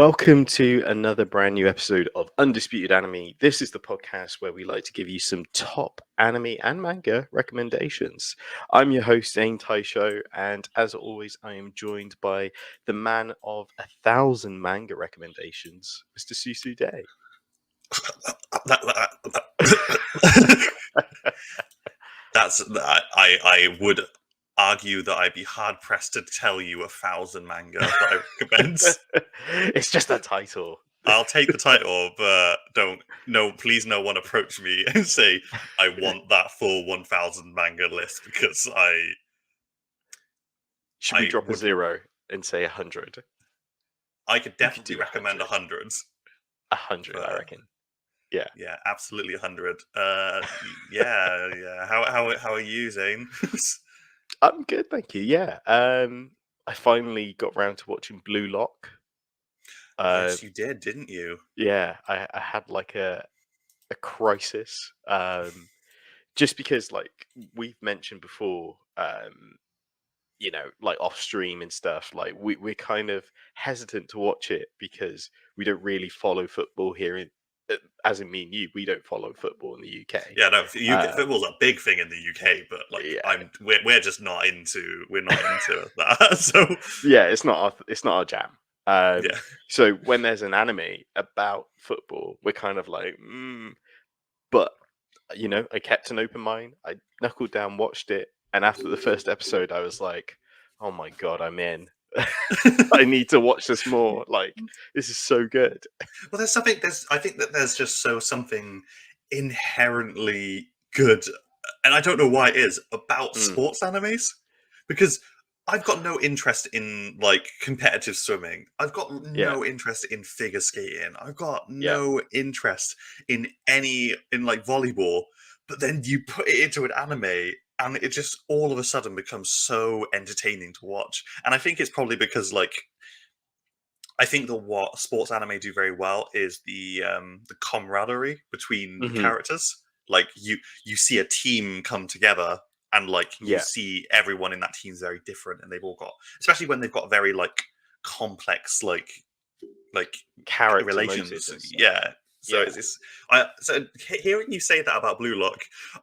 Welcome to another brand new episode of Undisputed Anime. This is the podcast where we like to give you some top anime and manga recommendations. I'm your host, Zane Taisho, and as always, I am joined by the man of 1,000 manga recommendations, Mr. Susu Day. I would argue that I'd be hard pressed to tell you 1,000 manga that I recommend. It's just a title. I'll take the title, but please no one approach me and say I want that full 1,000 manga list because Should we drop a zero and say 100? I could definitely recommend 100. 100, I reckon. Yeah, absolutely 100. Yeah. How are you, Zane? I'm good, thank you. Yeah, I finally got round to watching Blue Lock. Yes, you did, didn't you? Yeah, I had like a crisis, just because like we've mentioned before, like off stream and stuff. Like we're kind of hesitant to watch it because we don't really follow football here in. As in me and you, we don't follow football in the UK. Yeah, no, football's a big thing in the UK, but like we're just not into that. So yeah, it's not our jam. Yeah. So when there's an anime about football, we're kind of like, but I kept an open mind. I knuckled down, watched it, and after the first episode, I was like, oh my god, I'm in. I need to watch this more. Like, this is so good. Well, I think that there's just something inherently good, and I don't know why it is, about sports animes, because I've got no interest in like competitive swimming. I've got no interest in figure skating. I've got no interest in like volleyball. But then you put it into an anime, and it just all of a sudden becomes so entertaining to watch. And I think it's probably because like I think that what sports anime do very well is the camaraderie between the characters. Like you see a team come together, and like you see everyone in that team's very different, and they've all got, especially when they've got very like complex like character relations. Yeah. So so hearing you say that about Blue Lock,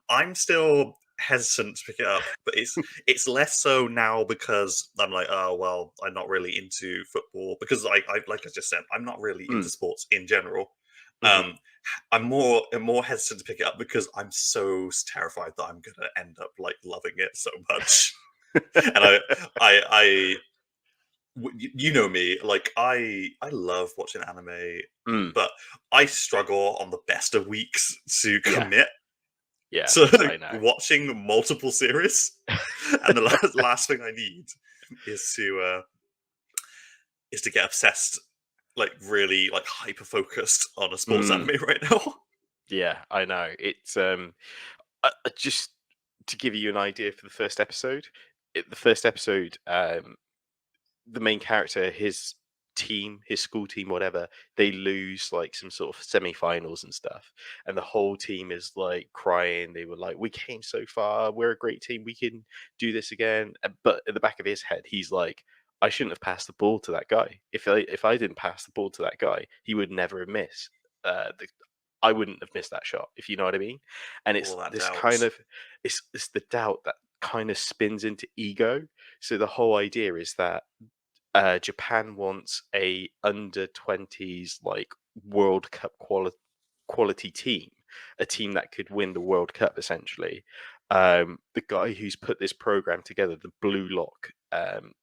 I'm still hesitant to pick it up, but it's less so now because I'm like, oh well, I'm not really into football because I like I just said, I'm not really into sports in general. I'm more hesitant to pick it up because I'm so terrified that I'm gonna end up like loving it so much. And I you know me, like I love watching anime, but I struggle on the best of weeks to commit. Yeah, so I know. Watching multiple series, and the last thing I need is to get obsessed, like really like hyper focused on a sports anime right now. Yeah, I know. It's just to give you an idea for the first episode. The main character, his team, his school team, whatever, they lose like some sort of semi-finals and stuff, and the whole team is like crying. They were like, "We came so far. We're a great team. We can do this again." But at the back of his head, he's like, "I shouldn't have passed the ball to that guy. If I didn't pass the ball to that guy, he would never have missed. I wouldn't have missed that shot, if you know what I mean." And it's this kind of it's the doubt that kind of spins into ego. So the whole idea is that Japan wants a under-20s like World Cup quality team, a team that could win the World Cup essentially. The guy who's put this program together, the Blue Lock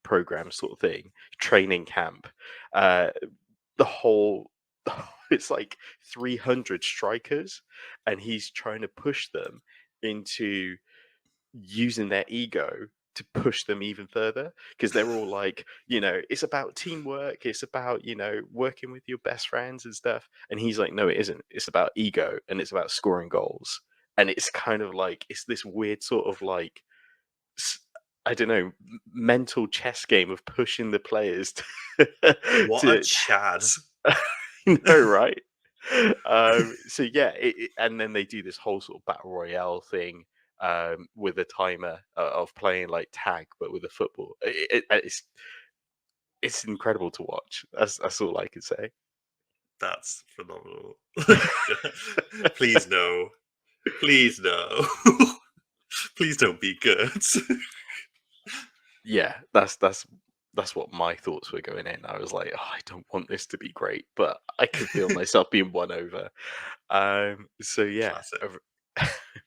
program sort of thing, training camp, the whole it's like 300 strikers, and he's trying to push them into using their ego to push them even further, because they're all like, it's about teamwork, it's about, working with your best friends and stuff. And he's like, no, it isn't. It's about ego, and it's about scoring goals. And it's kind of like, it's this weird sort of like, I don't know, mental chess game of pushing the players to, What a Chad. No, right? So yeah, and then they do this whole sort of battle royale thing, with a timer of playing like tag, but with a football. it's incredible to watch. That's all I can say. That's phenomenal. Please no. Please no. Please don't be good. Yeah, that's what my thoughts were going in. I was like, oh, I don't want this to be great, but I could feel myself being won over. So yeah, Classic.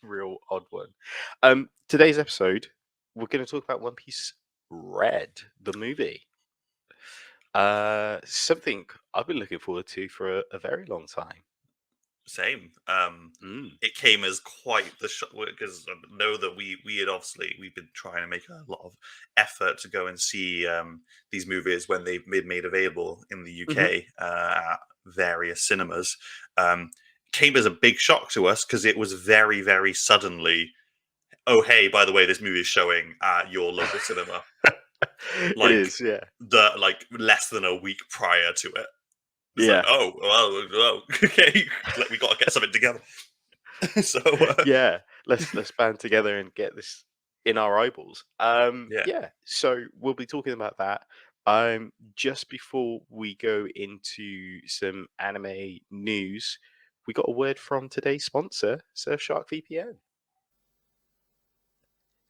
real odd one. Today's episode, we're going to talk about One Piece Red, the movie. Something I've been looking forward to for a very long time. Same. Mm. It came as quite the shock because I know that we've been trying to make a lot of effort to go and see these movies when they've been made available in the Hmm. UK at various cinemas. Came as a big shock to us because it was very, very suddenly. Oh, hey, by the way, this movie is showing at your local cinema. It Like is, yeah, less than a week prior to it. It's like, yeah, oh, well, okay, we got to get something together. So yeah. Let's band together and get this in our eyeballs. yeah, Yeah. So we'll be talking about that. Just before we go into some anime news, we got a word from today's sponsor, Surfshark VPN.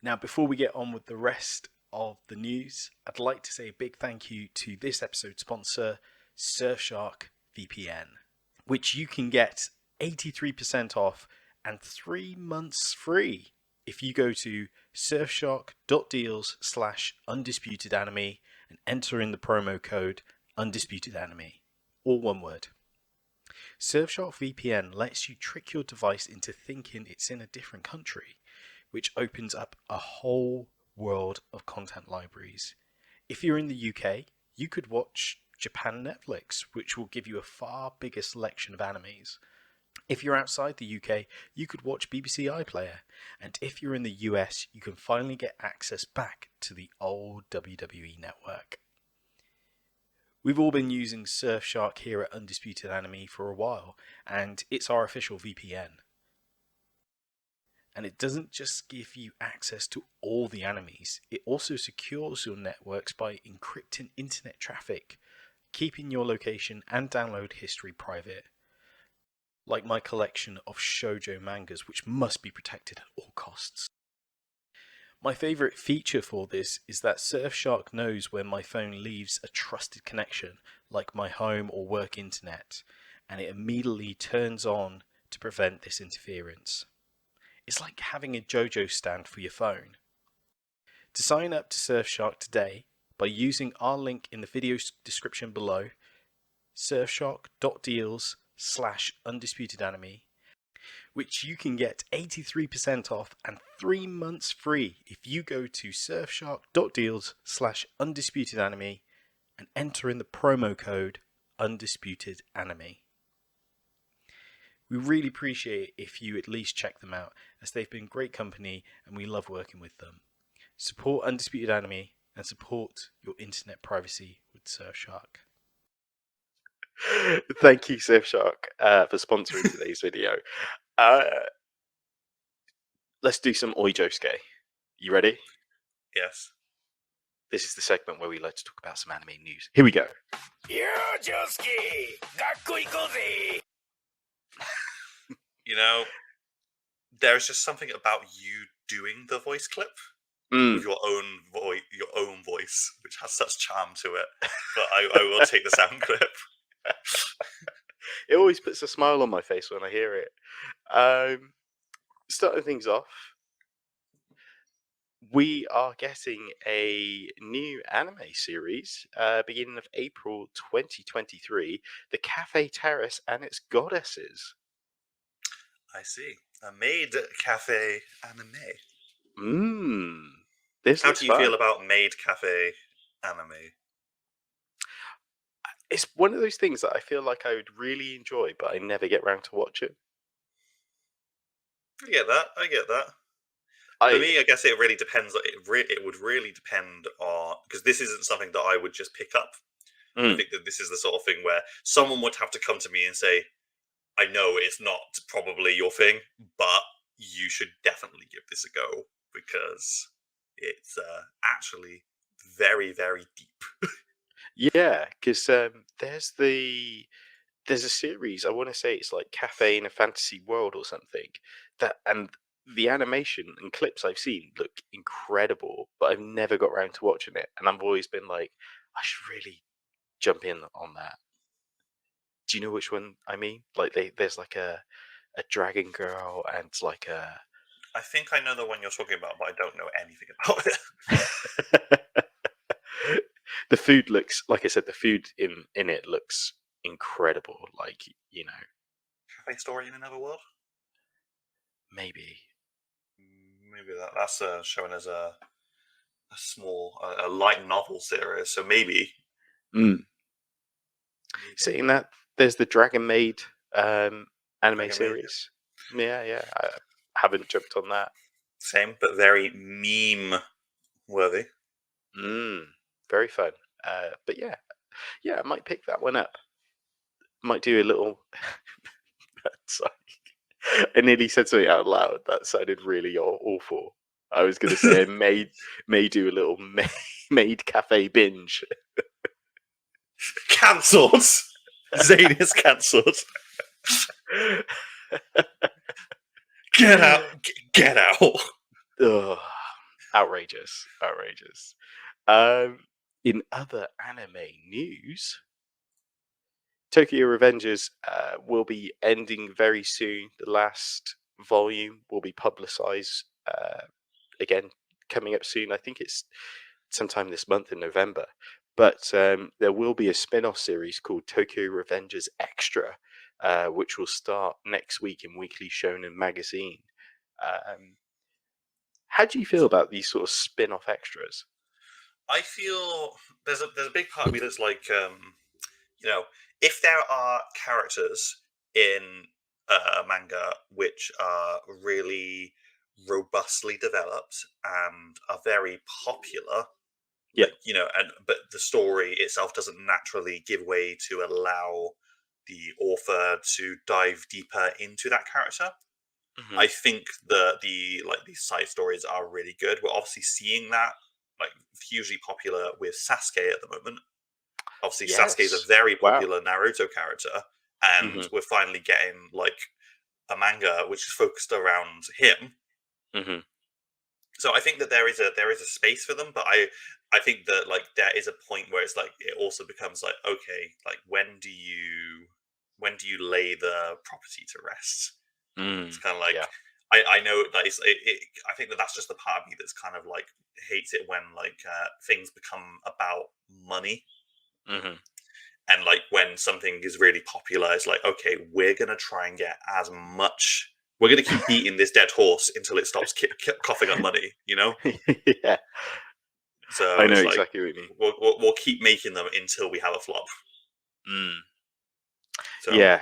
Now, before we get on with the rest of the news, I'd like to say a big thank you to this episode's sponsor, Surfshark VPN, which you can get 83% off and 3 months free if you go to surfshark.deals/undisputedanime and enter in the promo code undisputedanime, all one word. Surfshark VPN lets you trick your device into thinking it's in a different country, which opens up a whole world of content libraries. If you're in the UK, you could watch Japan Netflix, which will give you a far bigger selection of animes. If you're outside the UK, you could watch BBC iPlayer. And if you're in the US, you can finally get access back to the old WWE network. We've all been using Surfshark here at Undisputed Anime for a while, and it's our official VPN. And it doesn't just give you access to all the animes, it also secures your networks by encrypting internet traffic, keeping your location and download history private. Like my collection of shoujo mangas, which must be protected at all costs. My favourite feature for this is that Surfshark knows when my phone leaves a trusted connection, like my home or work internet, and it immediately turns on to prevent this interference. It's like having a JoJo stand for your phone. To sign up to Surfshark today, by using our link in the video description below, surfshark.deals/undisputedanime, which you can get 83% off and 3 months free if you go to surfshark.deals/undisputedanime and enter in the promo code undisputedanime. We really appreciate it if you at least check them out, as they've been great company and we love working with them. Support Undisputed Anime and support your internet privacy with Surfshark. Thank you, Surfshark, for sponsoring today's video. Let's do some Oijosuke. You ready? yes. This is the segment where we like to talk about some anime news. Here we go. You know, there's just something about you doing the voice clip with your own voice, which has such charm to it. But I will take the sound clip. It always puts a smile on my face when I hear it. Starting things off, we are getting a new anime series beginning of April 2023, The Cafe Terrace and Its Goddesses. I see. A maid cafe anime. This How looks do you fun. feel about maid cafe anime? It's one of those things that I feel like I would really enjoy, but I never get round to watching. I get that. For me, I guess it really depends. It would really depend on, because this isn't something that I would just pick up. I think that this is the sort of thing where someone would have to come to me and say, I know it's not probably your thing, but you should definitely give this a go because it's actually very, very deep. Yeah, because there's a series, I want to say it's like Cafe in a Fantasy World or something, and the animation and clips I've seen look incredible, but I've never got around to watching it, and I've always been like, I should really jump in on that. Do you know which one I mean? Like there's like a dragon girl and like a I think I know the one you're talking about, but I don't know anything about it. the food looks, like I said, the food in it looks incredible. Like, Cafe Story in Another World? maybe. Maybe that's showing as a small, a light novel series. So maybe. Saying that, there's the Dragon Maid anime Dragon Maid, series. Yeah, I haven't jumped on that. Same, but very meme worthy. Very fun. But yeah, I might pick that one up. Might do a little. Sorry, I nearly said something out loud that sounded really awful. I was going to say I may do a little maid cafe binge. Cancelled. Zane is cancelled. Get out! Get out! Ugh, outrageous. In other anime news, Tokyo Revengers will be ending very soon. The last volume will be publicized again, coming up soon. I think it's sometime this month in November. But there will be a spin-off series called Tokyo Revengers Extra, which will start next week in Weekly Shonen Magazine. How do you feel about these sort of spin-off extras? I feel there's a big part of me that's like, if there are characters in a manga which are really robustly developed and are very popular, Yeah. but the story itself doesn't naturally give way to allow the author to dive deeper into that character. Mm-hmm. I think these side stories are really good. We're obviously seeing that like hugely popular with Sasuke at the moment. Obviously, Sasuke is a very popular Naruto character, and we're finally getting like a manga which is focused around him. Mm-hmm. So I think that there is a space for them, but I think that like there is a point where it's like it also becomes like, okay, like when do you lay the property to rest? It's kind of like I know that I think that that's just the part of me that's kind of like hates it when like things become about money. And like when something is really popular, it's like, okay, we're gonna try and get as much. We're gonna keep beating this dead horse until it stops coughing up money. Yeah. So I know it's exactly what you mean. We'll keep making them until we have a flop. So yeah.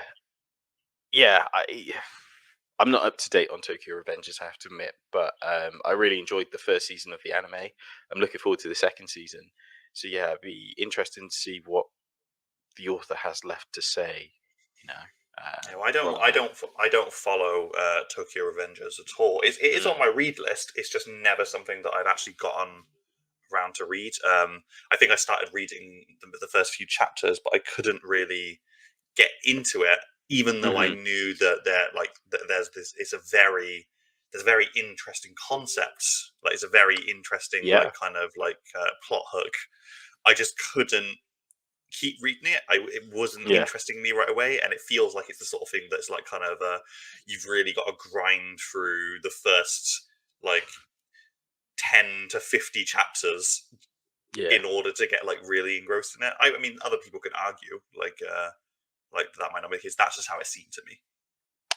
I'm not up to date on Tokyo Revengers, I have to admit, but I really enjoyed the first season of the anime. I'm looking forward to the second season. So yeah, it'd be interesting to see what the author has left to say. I don't follow Tokyo Revengers at all. It is on my read list. It's just never something that I've actually gotten around to read. I think I started reading the first few chapters, but I couldn't really get into it, even though I knew that there's very interesting concepts. Like it's a very interesting plot hook. I just couldn't keep reading it. It wasn't interesting me right away, and it feels like it's the sort of thing that's like kind of you've really got to grind through the first like 10 to 50 chapters in order to get like really engrossed in it. I mean, other people could argue like that might not be the case. That's just how it seemed to me.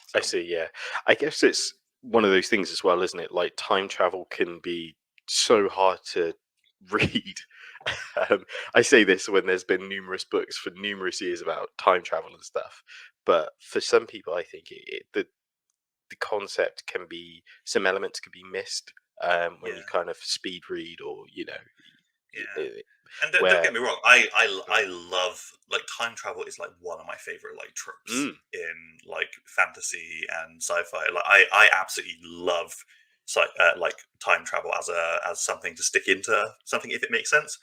So. I see. Yeah, I guess it's one of those things as well, isn't it? Like time travel can be so hard to read. I say this when there's been numerous books for numerous years about time travel and stuff, but for some people, I think the concept can be, some elements can be missed when you kind of speed read, or and don't get me wrong, I love like time travel is like one of my favorite like tropes in like fantasy and sci-fi. Like I absolutely love like time travel as something to stick into something if it makes sense.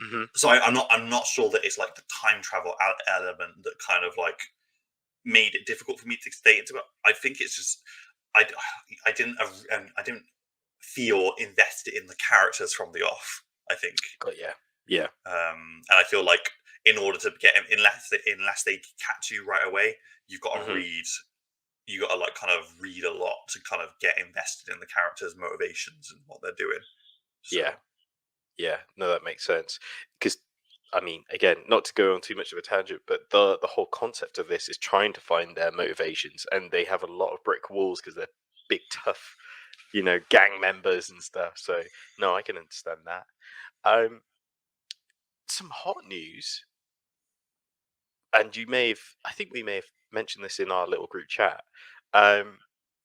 Mhm. So I'm not sure that it's like the time travel element that kind of like made it difficult for me to stay into it. I think it's just I I didn't feel invested in the characters from the off. I think, But yeah. and I feel like in order to get him, unless they catch you right away, you've got to Mhm. read. You got to like kind of read a lot to kind of get invested in the characters' motivations and what they're doing. So, Yeah. No, that makes sense. Because, I mean, again, not to go on too much of a tangent, but the whole concept of this is trying to find their motivations, and they have a lot of brick walls because they're big, tough, gang members and stuff. So, no, I can understand that. Some hot news, and I think we may have mentioned this in our little group chat. Um,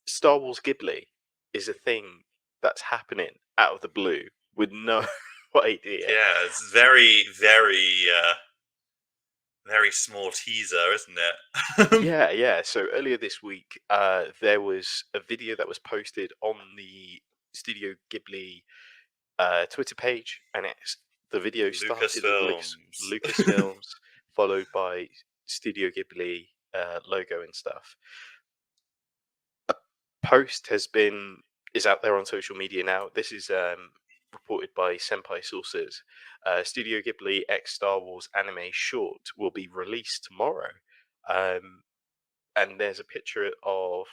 Star Wars Ghibli is a thing that's happening out of the blue with no idea. yeah, it's very, very, very small teaser, isn't it? Yeah. So earlier this week, there was a video that was posted on the Studio Ghibli Twitter page, and the video started with Lucasfilms. Lucasfilms, followed by Studio Ghibli logo and stuff. A post is out there on social media now. This is reported by Senpai sources. Studio Ghibli X Star Wars anime short will be released tomorrow. And there's a picture of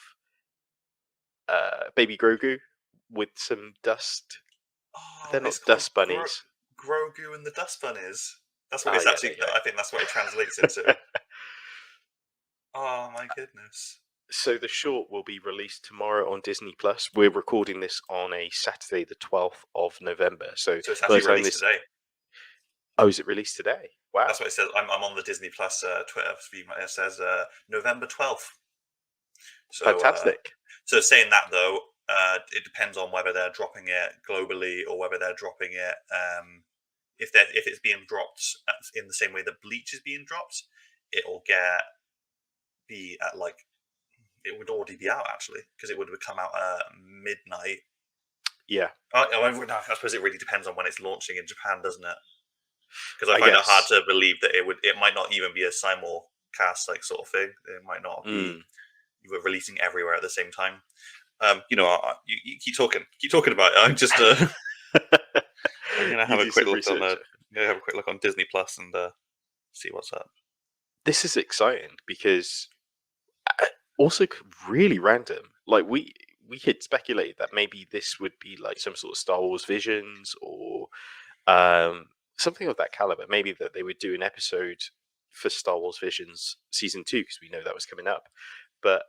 baby Grogu with some dust. They're It's not called dust bunnies. Grogu and the Dust Bunnies. That's what it's Yeah, actually. there you go. I think that's what it translates into. Oh my goodness! So the short will be released tomorrow on Disney Plus. We're recording this on a Saturday, the 12th of November. So So it's by the actually time released today. Oh, is it released today? Wow. That's what it says. I'm on the Disney Plus Twitter feed. It says November 12th. So, Fantastic. So saying that though, it depends on whether they're dropping it globally or whether they're dropping it. If it's being dropped in the same way that Bleach is being dropped, it'll be at like it would already be out actually because it would come out at midnight. Yeah. I suppose it really depends on when it's launching in Japan, doesn't it? Because I I find it guess. hard to believe that it might not even be a simulcast like sort of thing. It might not be you were releasing everywhere at the same time. You keep talking about it. I'm just I'm gonna have a quick look on Disney Plus and see what's up. This is exciting because also really random. Like we had speculated that maybe this would be like some sort of Star Wars Visions or something of that caliber. Maybe that they would do an episode for Star Wars Visions season 2 because we know that was coming up. But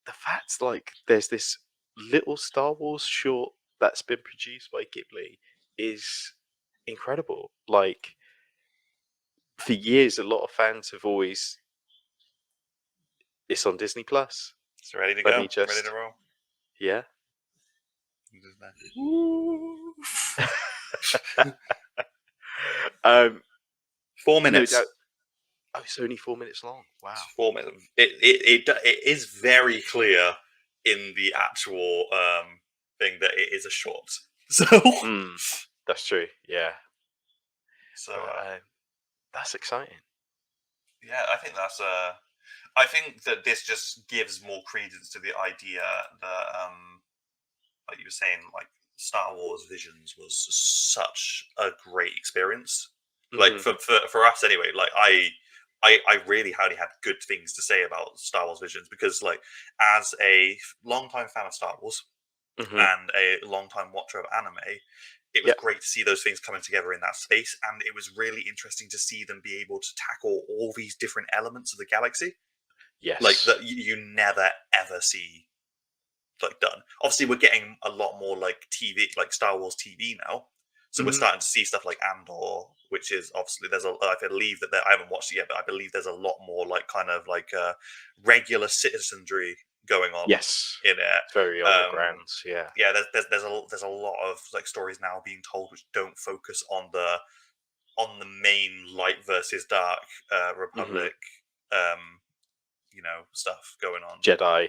the fact like there's this little Star Wars short that's been produced by Ghibli is incredible. Like for years, a lot of fans have always it's on Disney Plus. It's ready to Let go. me just Ready to roll. yeah. um, 4 minutes. No doubt. Oh, it's only 4 minutes long. Wow. It's 4 minutes. It is very clear in the actual thing that it is a short. So that's true. Yeah. So that's exciting. Yeah, I think that's I think that this just gives more credence to the idea that like you were saying, like Star Wars Visions was such a great experience. Like for us anyway, like I really had good things to say about Star Wars Visions because like as a longtime fan of Star Wars and a longtime watcher of anime, it was great to see those things coming together in that space, and it was really interesting to see them be able to tackle all these different elements of the galaxy. Yes. Like that you never ever see like done. Obviously we're getting a lot more like TV, like Star Wars TV now. So we're starting to see stuff like Andor, which is obviously I believe that I haven't watched it yet, but I believe there's a lot more like kind of like regular citizenry going on. Yes, in it. It's very on the grounds. Yeah. There's a lot of like stories now being told which don't focus on the main light versus dark Republic, stuff going on. Jedi.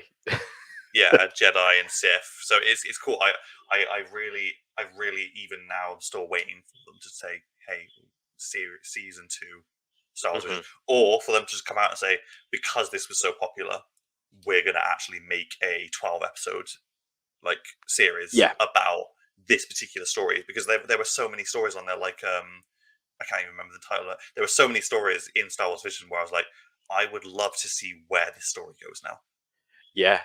Yeah, Jedi and Sith. So it's cool. I I really, even now, I'm still waiting for them to say, "Hey, season 2, Star Wars Vision," or for them to just come out and say, "Because this was so popular, we're going to actually make a 12 episode like series Yeah. about this particular story," because there were so many stories on there. Like I can't even remember the title. There were so many stories in Star Wars Vision where I was like, I would love to see where this story goes now. Yeah.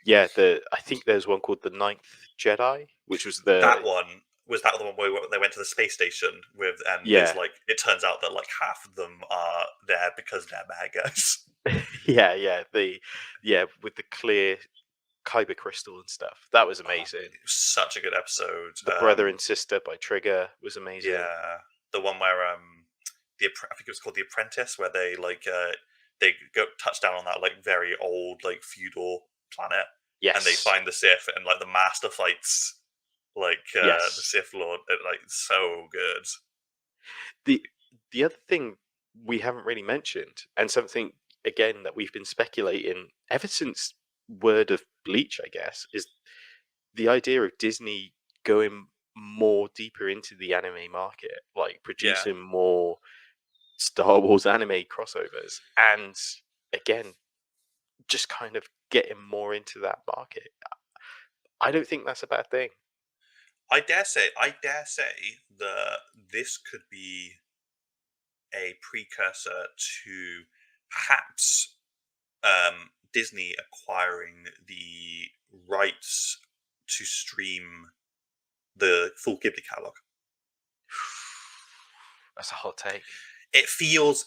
Yeah, I think there's one called The Ninth Jedi, which was That one was the one where they went to the space station with, and it's Yeah. like it turns out that like half of them are there because they're bad guys. yeah, with the clear kyber crystal and stuff. That was amazing. It was such a good episode. The Brother and Sister by Trigger was amazing. Yeah, the one where I think it was called The Apprentice, where they they go touch down on that like very old like feudal planet, Yes. and they find the Sith, and like the Master fights like the Yes. Sith Lord. Like so good. The other thing we haven't really mentioned, and something again that we've been speculating ever since word of Bleach, I guess, is the idea of Disney going more deeper into the anime market, like producing more Star Wars anime crossovers, and again, just kind of getting more into that market. I don't think that's a bad thing. I dare say that this could be a precursor to perhaps Disney acquiring the rights to stream the full Ghibli catalog. That's a hot take. It feels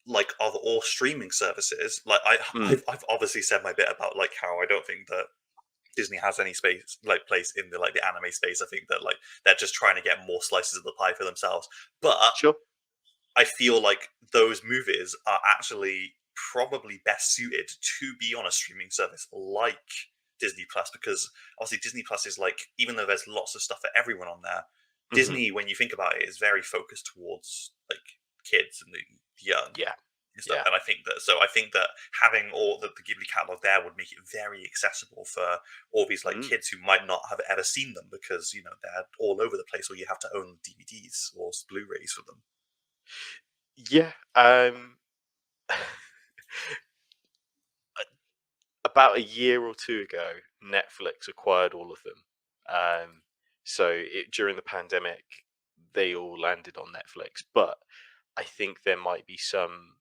like of all streaming services. Like I've obviously said my bit about like how I don't think that Disney has any place in the anime space. I think that like they're just trying to get more slices of the pie for themselves. But Sure. I feel like those movies are actually probably best suited to be on a streaming service like Disney Plus, because obviously Disney Plus is like, even though there's lots of stuff for everyone on there, Disney, when you think about it, is very focused towards like kids and the young. Yeah. And stuff. And I think that having all the Ghibli catalog there would make it very accessible for all these like kids who might not have ever seen them, because they're all over the place, or you have to own DVDs or Blu-rays for them. Yeah. About a year or two ago, Netflix acquired all of them. So during the pandemic, they all landed on Netflix. But I think there might be some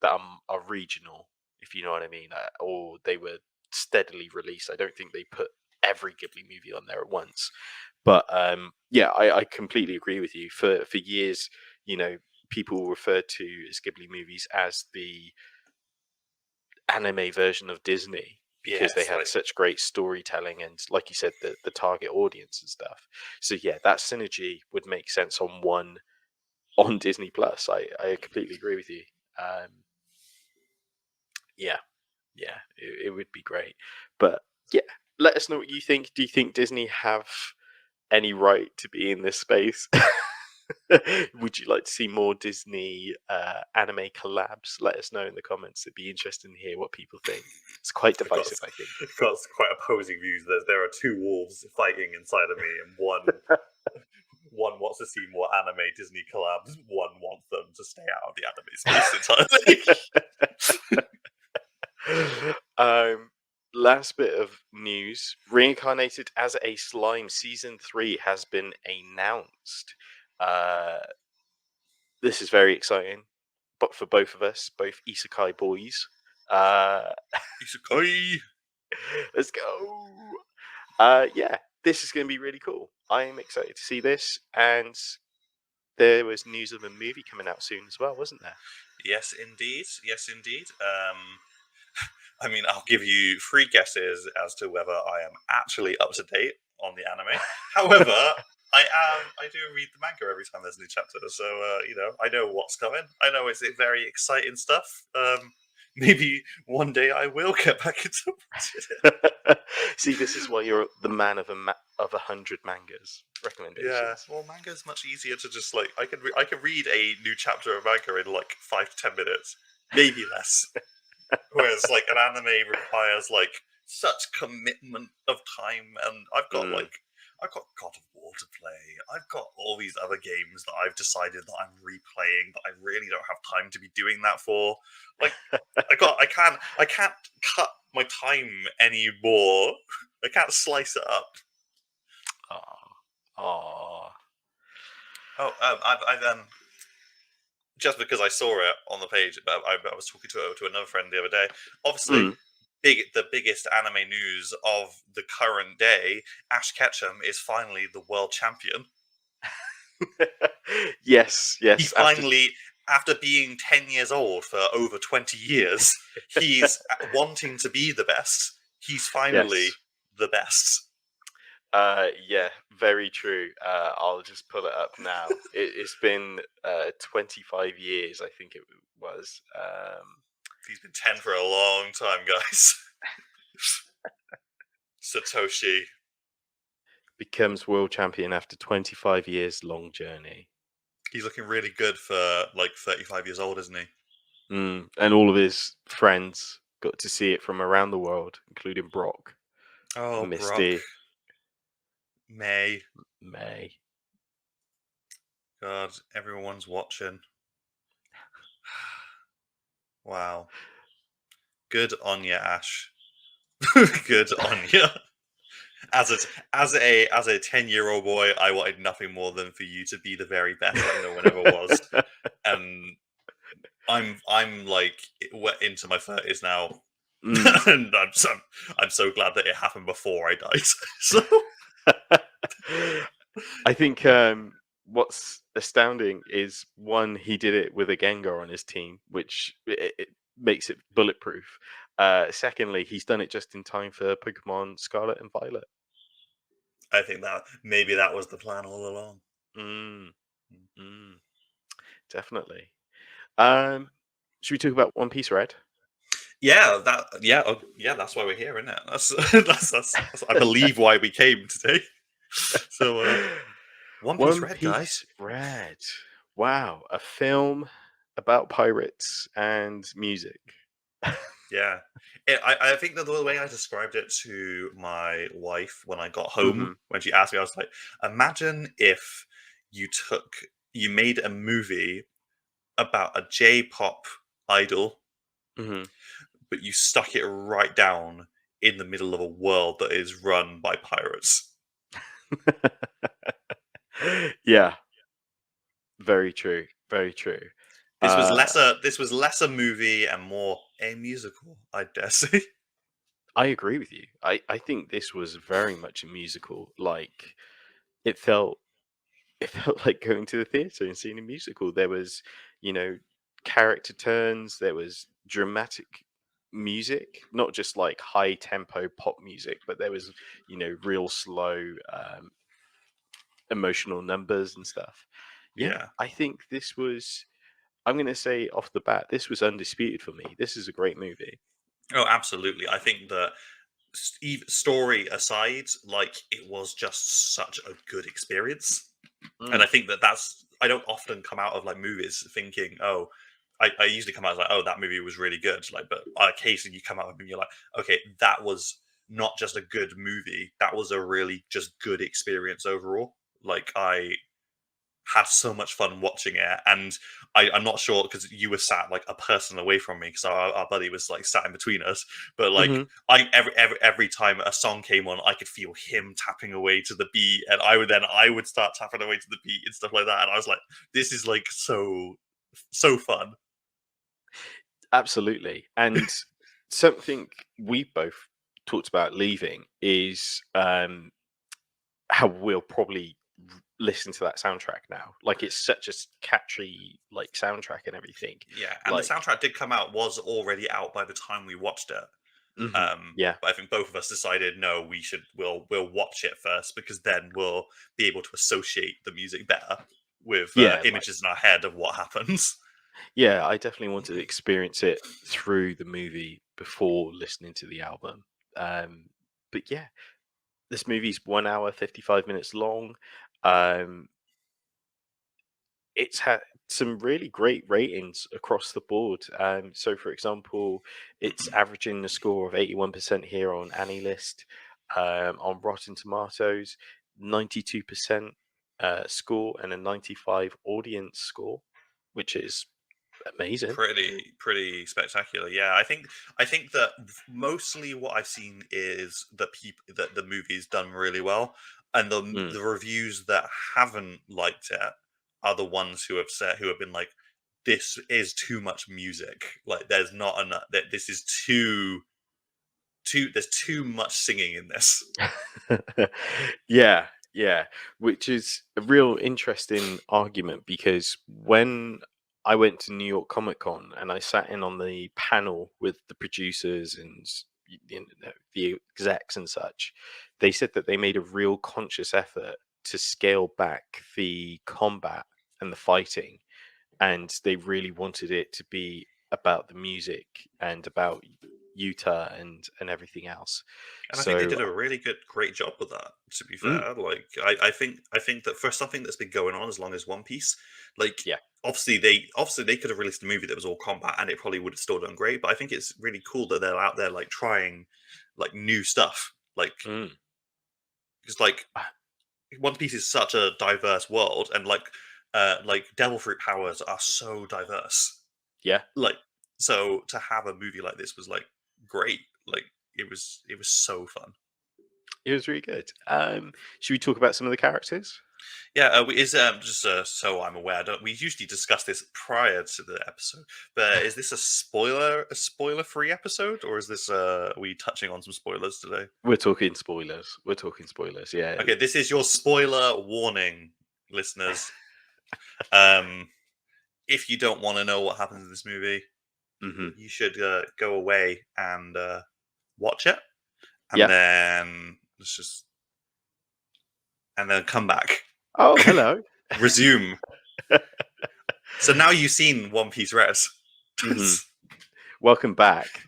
that are regional, if you know what I mean, or they were steadily released. I don't think they put every Ghibli movie on there at once. But yeah, I completely agree with you. For years, people referred to as Ghibli movies as the anime version of Disney, because they had such great storytelling and, like you said, the target audience and stuff. So yeah, that synergy would make sense on Disney Plus. I completely agree with you. Yeah, it would be great. But yeah, let us know what you think. Do you think Disney have any right to be in this space? Would you like to see more Disney anime collabs? Let us know in the comments. It'd be interesting to hear what people think. It's quite divisive, I think. I've got quite opposing views. There are two wolves fighting inside of me, and one wants to see more anime Disney collabs. One wants them to stay out of the anime space entirely. Last bit of news: Reincarnated as a Slime Season 3 has been announced. This is very exciting, but for both of us, both isekai boys. Isekai! Let's go! Yeah, this is going to be really cool. I am excited to see this, and there was news of a movie coming out soon as well, wasn't there? Yes, indeed. I mean, I'll give you 3 guesses as to whether I am actually up to date on the anime. However, I do read the manga every time there's a new chapter, so I know what's coming. I know it's very exciting stuff. Maybe one day I will get back into it. See, this is why you're the man of 100 mangas recommendations. Yeah, well, manga is much easier to just like. I can read a new chapter of manga in like 5 to 10 minutes, maybe less. Whereas like an anime requires like such commitment of time, and I've got Mm. God of War to play. I've got all these other games that I've decided that I'm replaying that I really don't have time to be doing that for. Like I can't cut my time anymore. I can't slice it up. Oh. Oh, I've just because I saw it on the page, but I was talking to another friend the other day. Obviously, the biggest anime news of the current day, Ash Ketchum is finally the world champion. Yes. He finally, after being 10 years old for over 20 years, he's wanting to be the best. He's finally the best. Yeah, very true. I'll just pull it up now. It's been 25 years, I think it was. He's been 10 for a long time, guys. Satoshi becomes world champion after 25 years long journey. He's looking really good for like 35 years old, isn't he? And all of his friends got to see it from around the world, including Brock. Oh, Misty. Brock. May. God, everyone's watching. Wow. Good on you, Ash. Good on you. As a 10-year-old boy, I wanted nothing more than for you to be the very best like no one ever was. And I'm like into my 30s now. And I'm so glad that it happened before I died. So I think what's astounding is one, he did it with a Gengar on his team, which it makes it bulletproof. Secondly, he's done it just in time for Pokemon Scarlet and Violet. I think that maybe that was the plan all along. Definitely. Should we talk about One Piece Red? Yeah, that's why we're here, isn't it? That's I believe why we came today. So One Piece Red, guys. Red. Wow, a film about pirates and music. Yeah. I think that the way I described it to my wife when I got home, when she asked me, I was like, imagine if you made a movie about a J-pop idol, but you stuck it right down in the middle of a world that is run by pirates. Yeah. Very true. Very true. This was less a movie and more a musical, I dare say. I agree with you. I think this was very much a musical. Like it felt like going to the theater and seeing a musical. There was, character turns, there was dramatic music, not just like high tempo pop music, but there was, real slow emotional numbers and stuff. Yeah. I think this was, I'm going to say off the bat, this was undisputed for me. This is a great movie. Oh, absolutely. I think that story aside, like it was just such a good experience. And I think that's I don't often come out of like movies thinking, oh, I usually come out as like, oh, that movie was really good. Like, but occasionally you come out and you're like, okay, that was not just a good movie, that was a really just good experience overall. Like I had so much fun watching it, and I'm not sure because you were sat like a person away from me because our buddy was like sat in between us. But like I every time a song came on, I could feel him tapping away to the beat, and I would start tapping away to the beat and stuff like that. And I was like, this is like so fun. Absolutely. And something we both talked about leaving is how we'll probably listen to that soundtrack now. Like it's such a catchy like soundtrack and everything. Yeah, and the soundtrack did come out, was already out by the time we watched it. Yeah, but I think both of us decided no, we'll watch it first because then we'll be able to associate the music better with images in our head of what happens. Yeah, I definitely wanted to experience it through the movie before listening to the album. But yeah, this movie's 1 hour 55 minutes long. It's had some really great ratings across the board. So, for example, it's averaging a score of 81% here on AniList. On Rotten Tomatoes, 92% score and a 95 audience score, which is amazing. Pretty spectacular. Yeah, I think that mostly what I've seen is that the movie's done really well, and Mm. the reviews that haven't liked it are the ones who have been like, this is too much music. Like, there's not enough. That this is too. There's too much singing in this. Yeah, yeah, which is a real interesting argument because when I went to New York Comic Con and I sat in on the panel with the producers and the execs and such, they said that they made a real conscious effort to scale back the combat and the fighting, and they really wanted it to be about the music and about Utah and everything else. And I think they So, did a really great job with that. To be mm, fair, like I think that for something that's been going on as long as One Piece, like yeah. obviously they could have released a movie that was all combat and it probably would have still done great. But I think it's really cool that they're out there like trying like new stuff. Like, Mm, because like ah, One Piece is such a diverse world, and like devil fruit powers are so diverse. yeah, Like, so to have a movie like this was like great. Like, it was so fun. it was really good. Should we talk about some of the characters? Yeah, is just so I'm aware. Don't we usually discuss this prior to the episode? But is this a spoiler-free episode, or is this are we touching on some spoilers today? We're talking spoilers. We're talking spoilers. Yeah. Okay, this is your spoiler warning, listeners. Um, if you don't want to know what happens in this movie, Hmm. you should go away and watch it, and Yeah. then come back, Oh, hello. resume. So now you've seen One Piece Red. Mhm. Welcome back.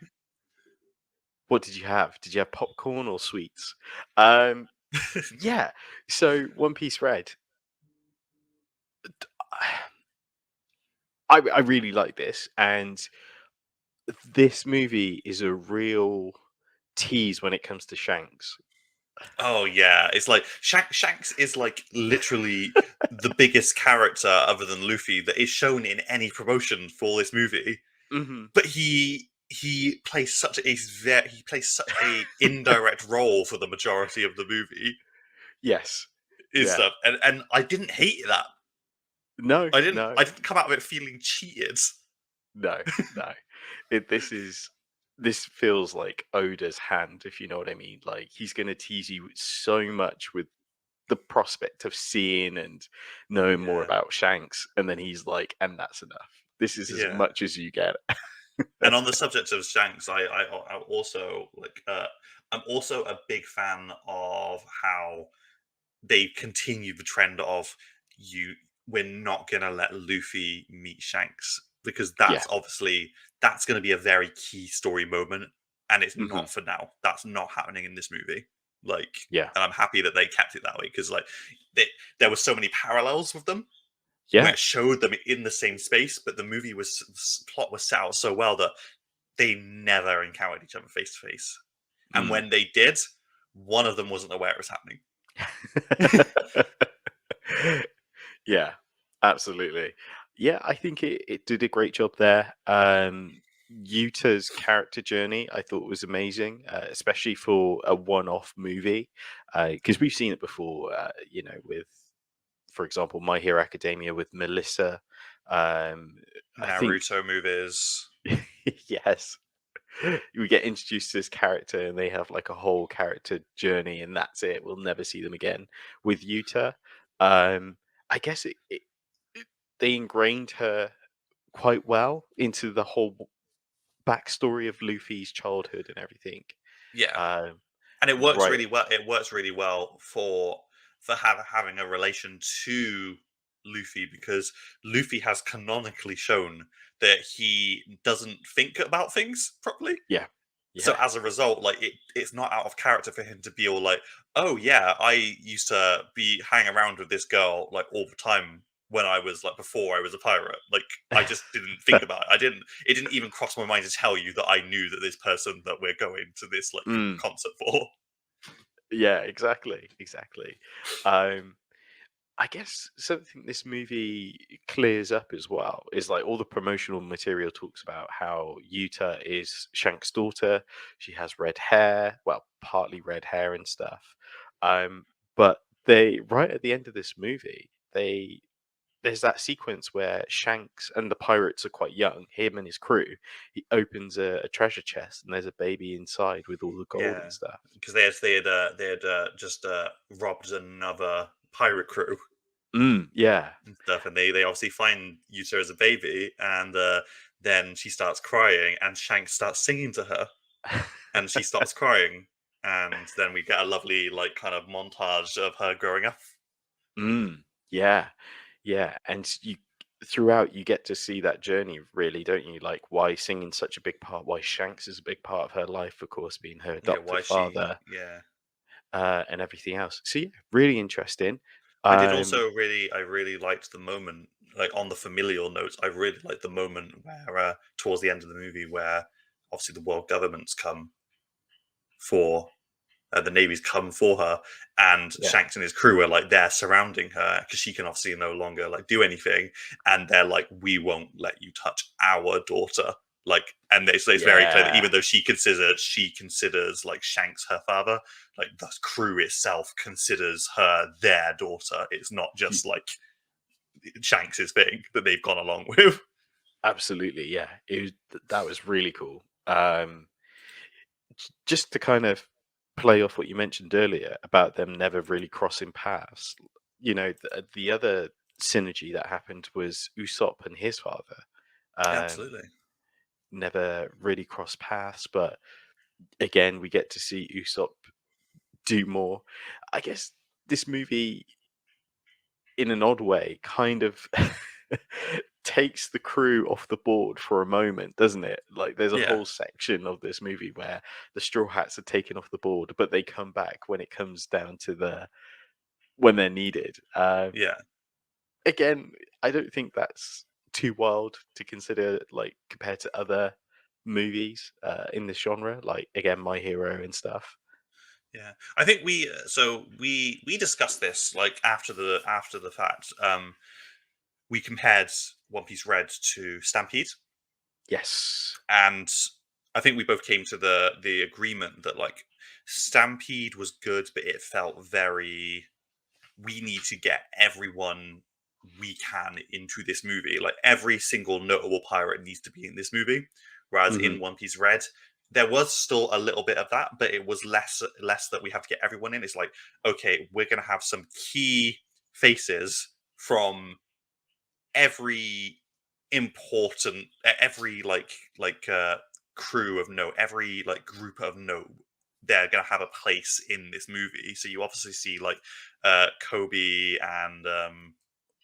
What did you have? Did you have popcorn or sweets? Yeah. So One Piece Red. I really like this, and this movie is a real tease when it comes to Shanks. Oh yeah, it's like Shanks is like literally the biggest character other than Luffy that is shown in any promotion for this movie. Hmm. But he plays such a indirect role for the majority of the movie. Yes. Is Yeah. stuff, and I didn't hate that. No. I didn't No. I didn't come out of it feeling cheated. No. No. This feels like Oda's hand, if you know what I mean. Like he's going to tease you so much with the prospect of seeing and knowing more Yeah, about Shanks, and then he's like, and that's enough. This is as yeah. much as you get. And on the subject of Shanks, I also like I'm also a big fan of how they continue the trend of you we're not gonna let Luffy meet Shanks, because Yeah. that's gonna be a very key story moment, and it's Hmm. not for now. That's not happening in this movie. Like, Yeah. and I'm happy that they kept it that way, because like there were so many parallels with them where Yeah. it showed them in the same space, but the movie plot was set out so well that they never encountered each other face to face. And Mm. when they did, one of them wasn't aware it was happening. Yeah, absolutely. Yeah, I think it did a great job there. Yuta's character journey I thought was amazing, especially for a one-off movie, because we've seen it before. With, for example, My Hero Academia with Melissa. I think Naruto movies. yes, we get introduced to this character and they have like a whole character journey, and that's it. We'll never see them again. With Yuta, I guess they ingrained her quite well into the whole backstory of Luffy's childhood and everything. Yeah. Um, And it works right. really well. It works really well for having a relation to Luffy, because Luffy has canonically shown that he doesn't think about things properly. Yeah. So Yeah. as a result, like it's not out of character for him to be all like, "Oh yeah, I used to be hanging around with this girl like all the time when I was like before I was a pirate. Like I just didn't think about it. It didn't even cross my mind to tell you that I knew that this person that we're going to this like Mm, concert for. yeah, exactly. Um, I guess something this movie clears up as well is like all the promotional material talks about how Yuta is Shank's daughter. She has red hair, well, partly red hair and stuff. But they right at the end of this movie, there's that sequence where Shanks and the pirates are quite young, him and his crew. He opens a treasure chest and there's a baby inside with all the gold Yeah, and stuff. because they had just robbed another pirate crew Yeah. and stuff, and they obviously find Yuta as a baby, and then she starts crying, and Shanks starts singing to her, and she stops crying, and then we get a lovely like kind of montage of her growing up. Yeah. Yeah. And you throughout you get to see that journey really, don't you? Like why singing's such a big part, why Shanks is a big part of her life, of course, being her Yeah, adopted why she? father, Yeah, and everything else. So yeah, really interesting. I did Um also I really liked the moment, like on the familial notes. I really liked the moment where towards the end of the movie, where obviously the world governments come for the navy's come for her, and yeah. Shanks and his crew are like there surrounding her because she can obviously no longer like do anything, and they're like, "We won't let you touch our daughter." Like, and so it's very clear that Yeah. even though she considers like Shanks her father, like the crew itself considers her their daughter. It's not y- just like Shanks's thing that they've gone along with. Absolutely, yeah. That was really cool. Just to kind of play off what you mentioned earlier about them never really crossing paths, the other synergy that happened was Usopp and his father um, Absolutely, never really crossed paths, but again, we get to see Usopp do more. I guess this movie, in an odd way, kind of takes the crew off the board for a moment, doesn't it? Like there's a yeah, whole section of this movie where the Straw Hats are taken off the board, but they come back when it comes down to when they're needed. yeah. Again, I don't think that's too wild to consider, like compared to other movies in this genre, like again, My Hero and stuff. Yeah, I think we discussed this like after the fact. We compared One Piece Red to Stampede, Yes. and I think we both came to the agreement that like Stampede was good, but it felt very. We need to get everyone we can into this movie. Like every single notable pirate needs to be in this movie. Whereas Hmm. in One Piece Red, there was still a little bit of that, but it was less that we have to get everyone in. It's like, okay, we're gonna have some key faces from every important every crew of note, every like group of note, they're gonna have a place in this movie. So you obviously see like Kobe and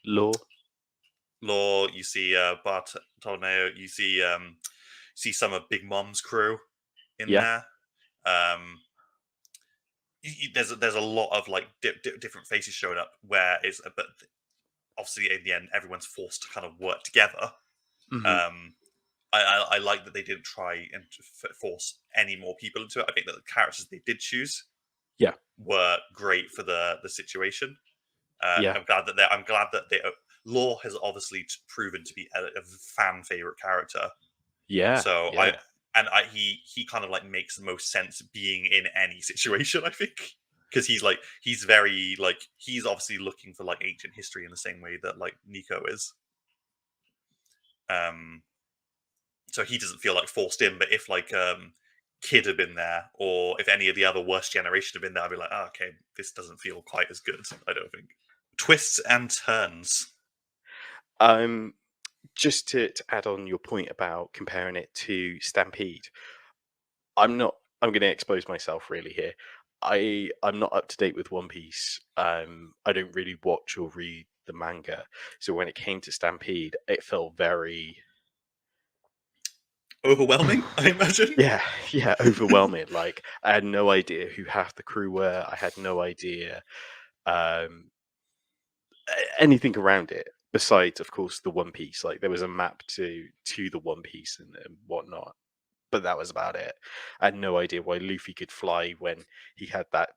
Law. Law, you see Bartolomeo, you see some of Big Mom's crew in Yeah. there. Um there's a lot of like different faces showing up where it's but obviously in the end everyone's forced to kind of work together. Hmm. um I like that they didn't try and force any more people into it. I think that the characters they did choose Yeah. were great for the situation. Yeah. I'm glad that they Law has obviously proven to be a fan favorite character. Yeah. So Yeah. he kind of like makes the most sense being in any situation. I think because he's very like he's obviously looking for like ancient history in the same way that like Nico is. Um, so he doesn't feel like forced in. But if like Kid had been there, or if any of the other worst generation had been there, I'd be like, oh, okay, this doesn't feel quite as good. I don't think. Twists and turns. Um, just to add on your point about comparing it to Stampede, I'm not. I'm going to expose myself really here. I'm not up to date with One Piece. I don't really watch or read the manga, so when it came to Stampede, it felt very Overwhelming, I imagine. yeah, yeah, overwhelming. Like I had no idea who half the crew were. I had no idea anything around it. besides, of course, the One Piece. Like there was a map to the One Piece and whatnot, but that was about it. I had no idea why Luffy could fly when he had that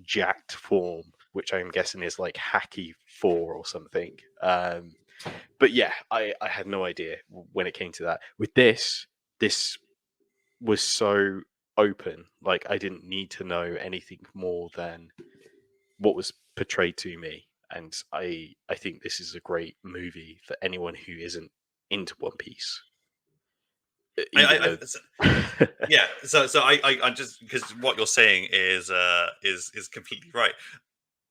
jacked form, which I'm guessing is like Haki 4 or something. But yeah, I had no idea when it came to that. With this was so open. Like I didn't need to know anything more than what was portrayed to me. And I think this is a great movie for anyone who isn't into One Piece. Even though, Yeah, so I just, because what you're saying is completely right.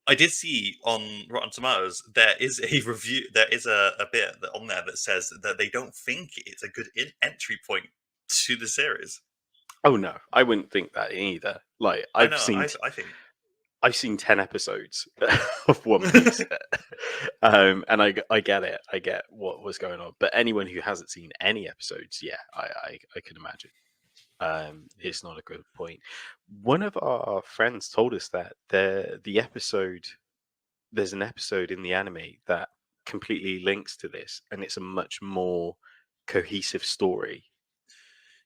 I did see on Rotten Tomatoes there is a review, there is a bit on there that says that they don't think it's a good entry point to the series. oh no, I wouldn't think that either. Like I think I've seen 10 episodes of One Piece, and I get it. I get what was going on. But anyone who hasn't seen any episodes, yeah, I can imagine. It's not a good point. One of our friends told us that there's an episode in the anime that completely links to this, and it's a much more cohesive story.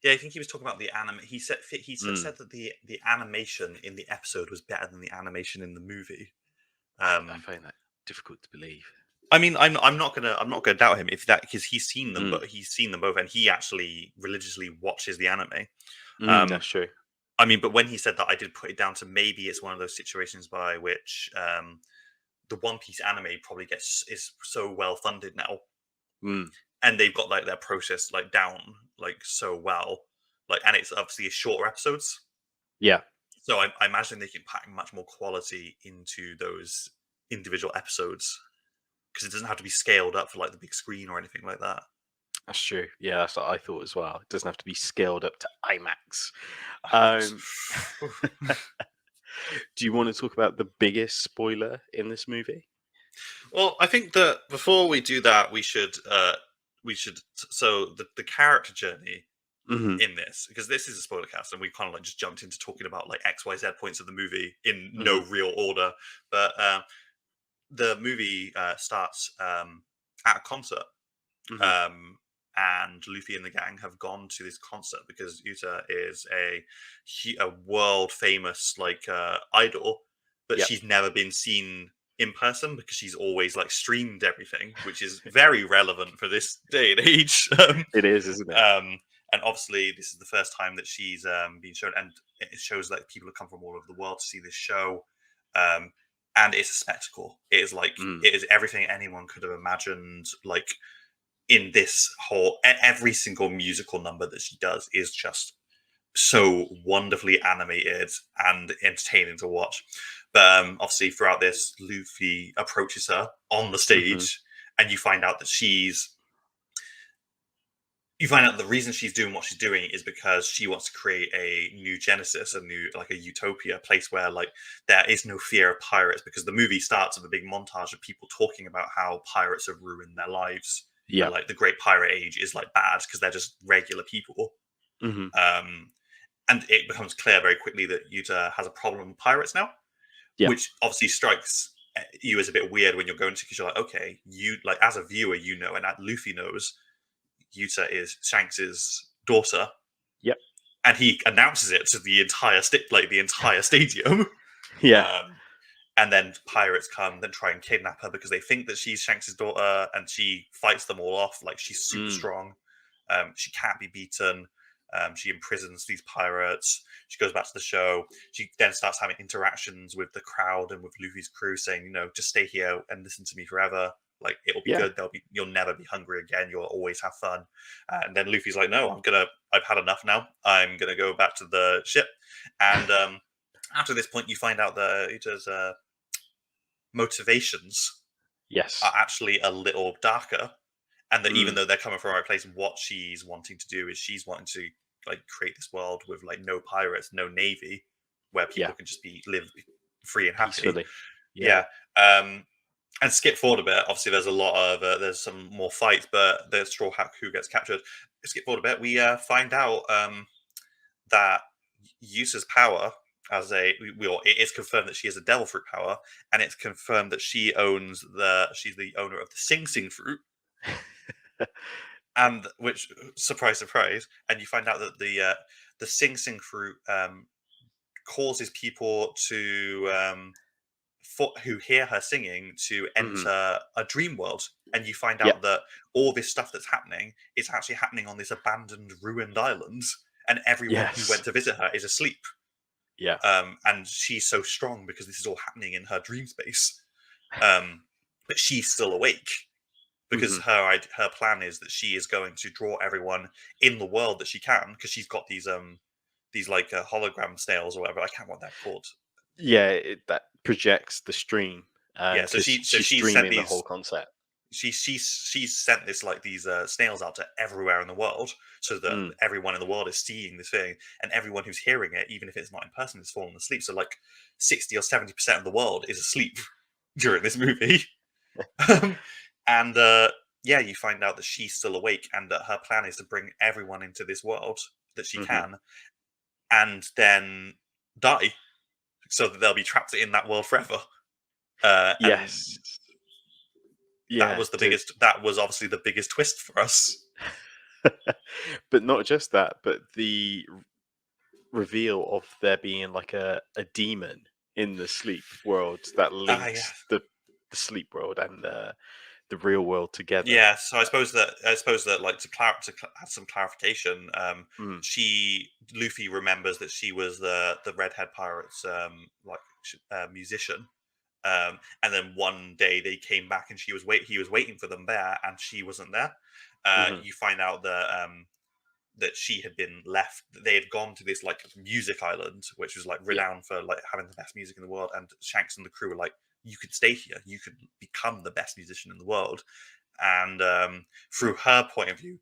Yeah, I think he was talking about the anime. He said said that the animation in the episode was better than the animation in the movie. I find that difficult to believe. I mean, I'm not gonna doubt him if that, because he's seen them, but he's seen them both, and he actually religiously watches the anime. That's true. I mean, but when he said that, I did put it down to maybe it's one of those situations by which the One Piece anime probably is so well funded now, and they've got like their process like down like so well, like, and it's obviously shorter episodes. Yeah. So I imagine they can pack much more quality into those individual episodes, because it doesn't have to be scaled up for like the big screen or anything like that. That's true. Yeah, that's what I thought as well. It doesn't have to be scaled up to IMAX. Do you want to talk about the biggest spoiler in this movie? Well, I think that before we do that, we should so the character journey in this, because this is a spoiler cast, and we kind of like just jumped into talking about like XYZ points of the movie in no real order, but the movie starts at a concert, and Luffy and the gang have gone to this concert because Yuta is a world famous like idol, but she's never been seen in person because she's always like streamed everything, which is very relevant for this day and age. It is, isn't it? And obviously, this is the first time that she's been shown, and it shows that people have come from all over the world to see this show. And it's a spectacle. It is like it is everything anyone could have imagined. Like in this whole, every single musical number that she does is just so wonderfully animated and entertaining to watch. But obviously, throughout this, Luffy approaches her on the stage, and you find out that the reason she's doing what she's doing is because she wants to create a new Genesis, a utopia, a place where like there is no fear of pirates, because the movie starts with a big montage of people talking about how pirates have ruined their lives. Yeah, and, like the Great Pirate Age is like bad because they're just regular people. And it becomes clear very quickly that Yuta has a problem with pirates now, which obviously strikes you as a bit weird when you're going to, because you're like, okay, you like as a viewer, you know, and that Luffy knows Yuta is Shanks's daughter. Yep. And he announces it to the entire stadium. And then pirates come, then try and kidnap her because they think that she's Shanks's daughter, and she fights them all off. Like she's super strong. She can't be beaten. She imprisons these pirates. She goes back to the show. She then starts having interactions with the crowd and with Luffy's crew, saying, you know, just stay here and listen to me forever. Like it'll be good. You'll never be hungry again. You'll always have fun. And then Luffy's like, no, I've had enough now. I'm gonna go back to the ship. And after this point, you find out that Uta's motivations are actually a little darker, and that even though they're coming from the right place, what she's wanting to do is she's wanting to like create this world with like no pirates, no navy, where people can just live free and happy. Peacefully. And skip forward a bit. Obviously, there's a lot of there's some more fights, but the Straw Hat who gets captured. Skip forward a bit. We find out that Yuta's power as it is confirmed that she has a devil fruit power, and it's confirmed that she's the owner of the Sing Sing fruit, and which, surprise, surprise, and you find out that the Sing Sing fruit causes people to who hear her singing to enter a dream world, and you find out that all this stuff that's happening is actually happening on this abandoned, ruined island, and everyone who went to visit her is asleep. Yeah. And she's so strong because this is all happening in her dream space. But she's still awake because her plan is that she is going to draw everyone in the world that she can, because she's got these like hologram snails or whatever. I can't remember what they're called. Yeah, that projects the stream. Yeah, so she's streaming sent the whole concept. She's sent these snails out to everywhere in the world, so that everyone in the world is seeing this thing, and everyone who's hearing it, even if it's not in person, is falling asleep. So like 60 or 70% of the world is asleep during this movie. And yeah, you find out that she's still awake, and that her plan is to bring everyone into this world that she can, and then die, so that they'll be trapped in that world forever. Yes. Yeah, that was biggest. That was obviously the biggest twist for us. But not just that, but the reveal of there being like a demon in the sleep world that links the sleep world and the real world together. Yeah, so I suppose that like to have some clarification, Luffy remembers that she was the redhead pirate's musician. And then one day they came back and he was waiting for them there, and she wasn't there. You find out that she had been left. They had gone to this like music island, which was like renowned for like having the best music in the world. And Shanks and the crew were like, "You could stay here. You could become the best musician in the world." And through her point of view,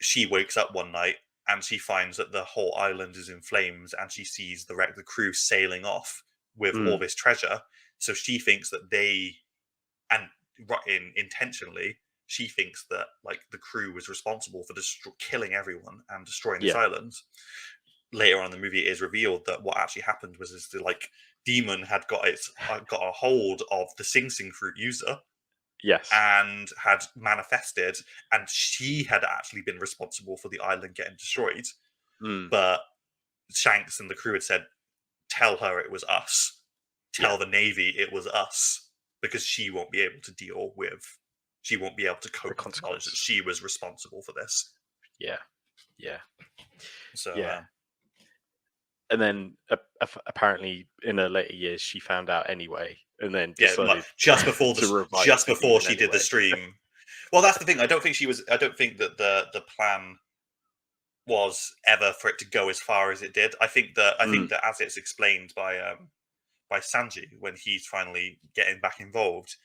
she wakes up one night and she finds that the whole island is in flames, and she sees the crew sailing off with all this treasure. So she thinks that intentionally, she thinks that like the crew was responsible for killing everyone and destroying this island. Later on in the movie, it is revealed that what actually happened was the like demon had got a hold of the Sing Sing fruit user. Yes. And had manifested, and she had actually been responsible for the island getting destroyed. But Shanks and the crew had said, "Tell her it was us. Tell the Navy it was us, because she won't be able to cope with the knowledge that she was responsible for this." Yeah. So and then apparently in her later years she found out anyway, and then decided just before she did the stream. Well, that's the thing. I don't think that the plan was ever for it to go as far as it did. I think that as it's explained by Sanji when he's finally getting back involved,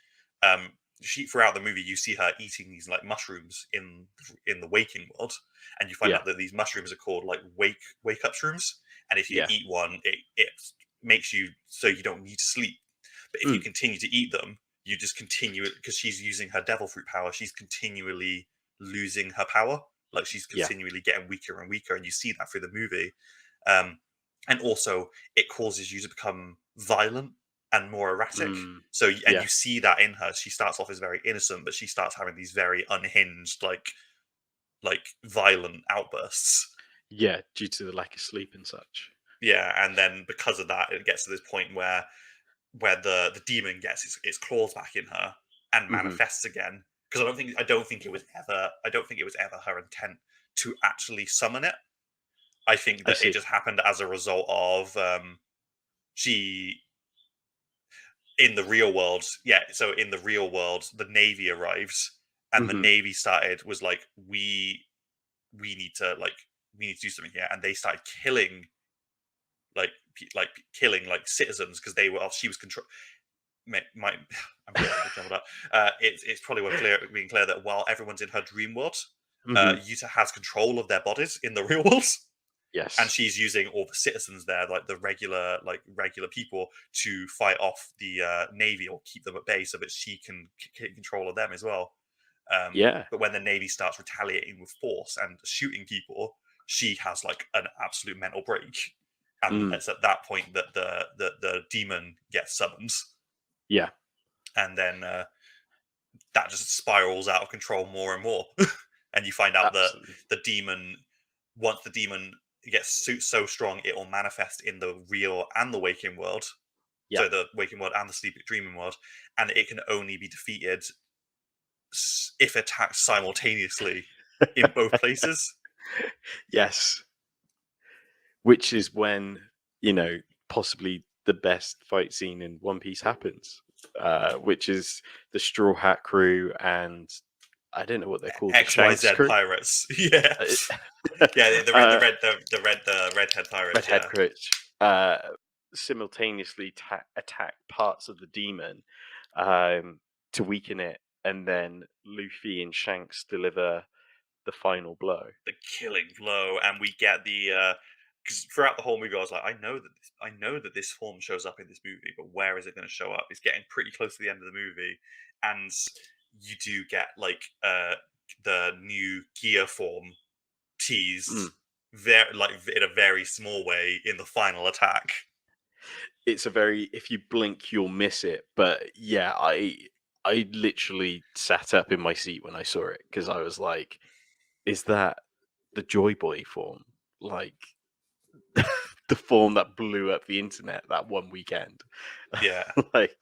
throughout the movie you see her eating these like mushrooms in the waking world, and you find out that these mushrooms are called like wake up shrooms, and if you eat one, it makes you so you don't need to sleep. But if you continue to eat them, you just continue, because she's using her devil fruit power, she's continually losing her power. Like she's continually getting weaker and weaker, and you see that through the movie. And also it causes you to become violent and more erratic. So you see that in her. She starts off as very innocent, but she starts having these very unhinged, like violent outbursts. Yeah, due to the lack of sleep and such. Yeah, and then because of that, it gets to this point where the demon gets its claws back in her and manifests again. Because I don't think it was ever her intent to actually summon it. I think that it just happened as a result of she in the real world. Yeah, so in the real world, the Navy arrives, and the Navy was like, we need to do something here, and they started killing citizens, because she was control. It's probably worth being clear that while everyone's in her dream world, Yuta has control of their bodies in the real world. Yes, and she's using all the citizens there, like the regular people, to fight off the Navy or keep them at bay, so that she can get control of them as well. But when the Navy starts retaliating with force and shooting people, she has like an absolute mental break, and Mm. it's at that point that the demon gets summoned, Yeah. and then that just spirals out of control more and more, and you find out that Absolutely. the demon, once the demon gets so strong, it will manifest in the real and the waking world. Yeah. So the waking world and the sleeping dreaming world, and it can only be defeated if attacked simultaneously in both places. Yes. Which is when, possibly the best fight scene in One Piece happens, which is the Straw Hat crew and I don't know what they're called, the Shanks XYZ crew. pirates. Yeah. Uh, Yeah, the redhead pirates. Redhead Yeah. crew simultaneously attack parts of the demon to weaken it, and then Luffy and Shanks deliver the final blow. The killing blow, and we get the because throughout the whole movie, I was like, I know that this form shows up in this movie, but where is it going to show up? It's getting pretty close to the end of the movie, and you do get like the new gear form teased very like in a very small way in the final attack. It's a very, if you blink you'll miss it, but yeah, I literally sat up in my seat when I saw it because I was like, is that the Joy Boy form? Like the form that blew up the internet that one weekend. Yeah. Like,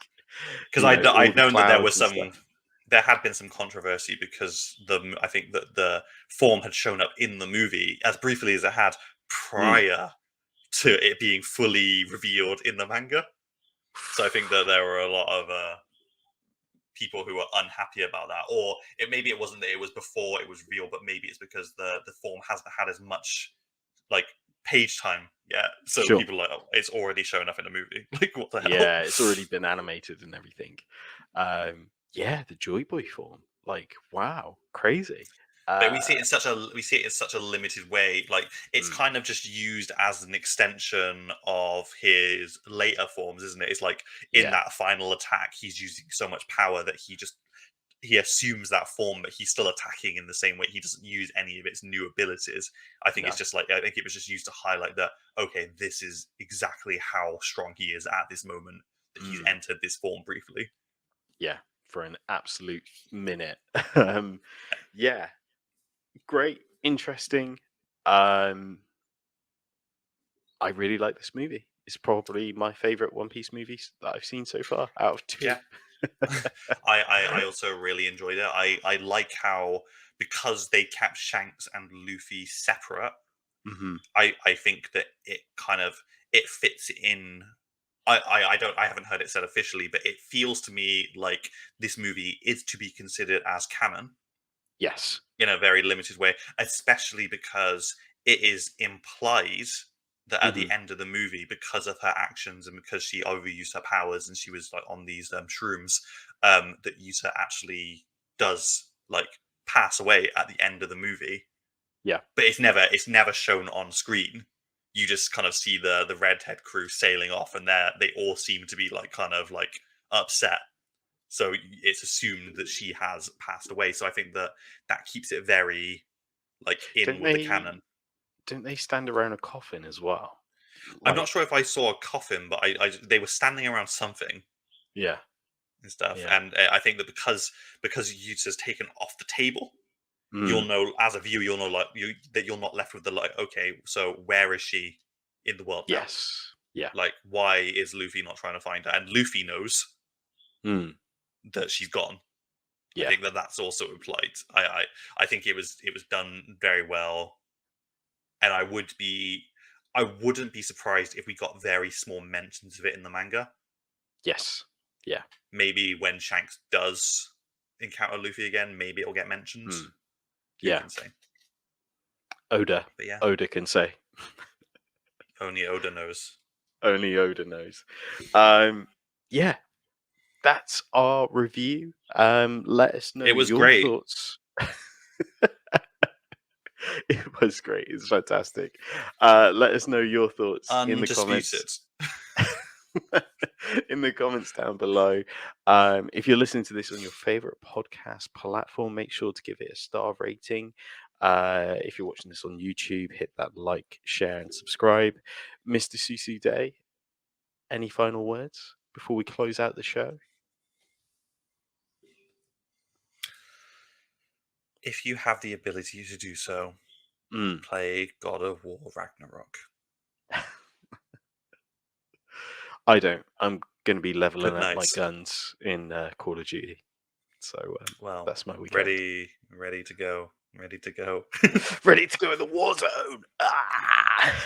Because all I'd the known that there was clouds and stuff. there had been some controversy because I think that the form had shown up in the movie as briefly as it had prior to it being fully revealed in the manga. So I think that there were a lot of people who were unhappy about that, or maybe it wasn't that it was before it was revealed, but maybe it's because the form hasn't had as much like page time yet. So Sure. people are like, oh, it's already shown up in the movie. Like, what the hell? Yeah, it's already been animated and everything. Yeah, the Joy Boy form. Like, wow, crazy. But we see it in such a limited way. Like, it's kind of just used as an extension of his later forms, isn't it? It's like in that final attack, he's using so much power that he assumes that form, but he's still attacking in the same way. He doesn't use any of its new abilities. I think it's just like, I think it was just used to highlight that, okay, this is exactly how strong he is at this moment, that he's entered this form briefly. Yeah, for an absolute minute. Yeah, great, interesting. I really like this movie. It's probably my favorite One Piece movies that I've seen so far out of 2. Yeah. I also really enjoyed it. I like how, because they kept Shanks and Luffy separate, I think that it fits in. I haven't heard it said officially, but it feels to me like this movie is to be considered as canon. Yes. In a very limited way, especially because it is implied that at the end of the movie, because of her actions and because she overused her powers and she was like on these shrooms, that Yuta actually does like pass away at the end of the movie. Yeah. But it's never shown on screen. You just kind of see the redhead crew sailing off, and they all seem to be like kind of like upset. So it's assumed that she has passed away. So I think that keeps it very like the canon. Don't they stand around a coffin as well? I'm not sure if I saw a coffin, but they were standing around something. Yeah. And stuff. Yeah. And I think that because Yuta's taken off the table, Mm. you'll know as a viewer, you'll know that you're not left with the like, okay, so where is she in the world now? Yes. Yeah. Like, why is Luffy not trying to find her? And Luffy knows that she's gone. Yeah. I think that that's also implied. I think it was done very well, and I wouldn't be surprised if we got very small mentions of it in the manga. Yes. Yeah. Maybe when Shanks does encounter Luffy again, maybe it'll get mentioned. Who can say? Oda. But yeah, Oda can say. only Oda knows. Only Oda knows. Yeah. That's our review. Let us know It was your great. thoughts. It was great. It's fantastic. Let us know your thoughts in the comments. In the comments down below. If you're listening to this on your favorite podcast platform, make sure to give it a star rating. If you're watching this on YouTube, hit that like, share, and subscribe. Mr. Susu Day, any final words before we close out the show? If you have the ability to do so, play God of War Ragnarok. I don't. I'm going to be leveling Good up my nights. guns in Call of Duty. So Well, that's my weekend. ready to go. Ready to go. Ready to go in the war zone. Ah!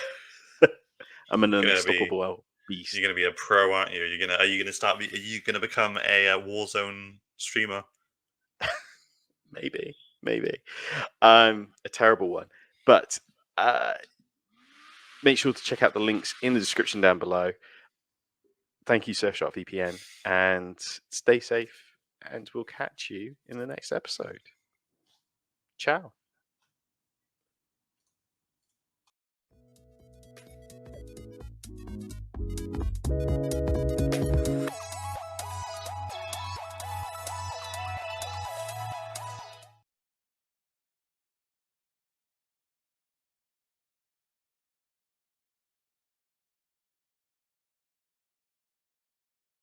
I'm an Gonna unstoppable beast. You're gonna be a pro, aren't you? Are you gonna become a Warzone streamer? Maybe. I'm a terrible one. But make sure to check out the links in the description down below. Thank you, Surfshark VPN, and stay safe. And we'll catch you in the next episode. Ciao.